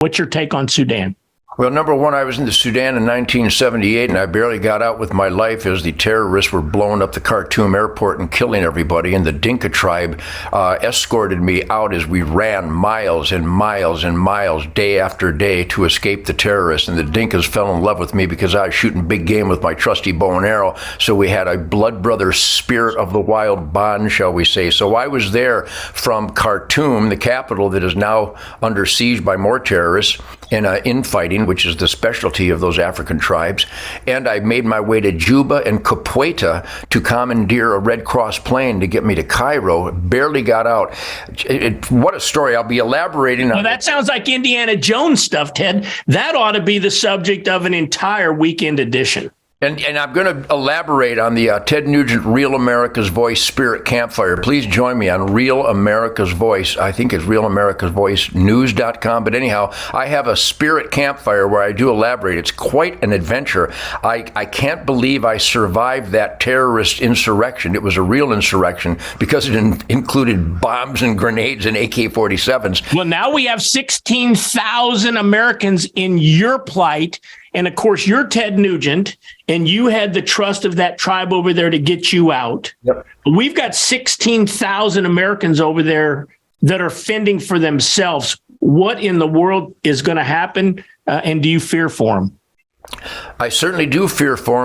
What's your take on Sudan? Well, number one, I was in the Sudan in 1978, and I barely got out with my life as the terrorists were blowing up the Khartoum airport and killing everybody. And the Dinka tribe escorted me out as we ran miles and miles and miles, day after day, to escape the terrorists. And the Dinkas fell in love with me because I was shooting big game with my trusty bow and arrow. So we had a blood brother spirit of the wild bond, shall we say. So I was there from Khartoum, the capital that is now under siege by more terrorists, in infighting, which is the specialty of those African tribes. And I made my way to Juba and Capoeira to commandeer a Red Cross plane to get me to Cairo. Barely got out. What a story. I'll be elaborating on. Well, that sounds like Indiana Jones stuff, Ted. That ought to be the subject of an entire weekend edition. And I'm going to elaborate on the Ted Nugent Real America's Voice Spirit Campfire. Please join me on Real America's Voice. I think it's Real America's Voice News.com. But anyhow, I have a spirit campfire where I do elaborate. It's quite an adventure. I can't believe I survived that terrorist insurrection. It was a real insurrection because it included bombs and grenades and AK-47s. Well, now we have 16,000 Americans in your plight. And of course, you're Ted Nugent, and you had the trust of that tribe over there to get you out. Yep. We've got 16,000 Americans over there that are fending for themselves. What in the world is going to happen? And do you fear for them? I certainly do fear for them.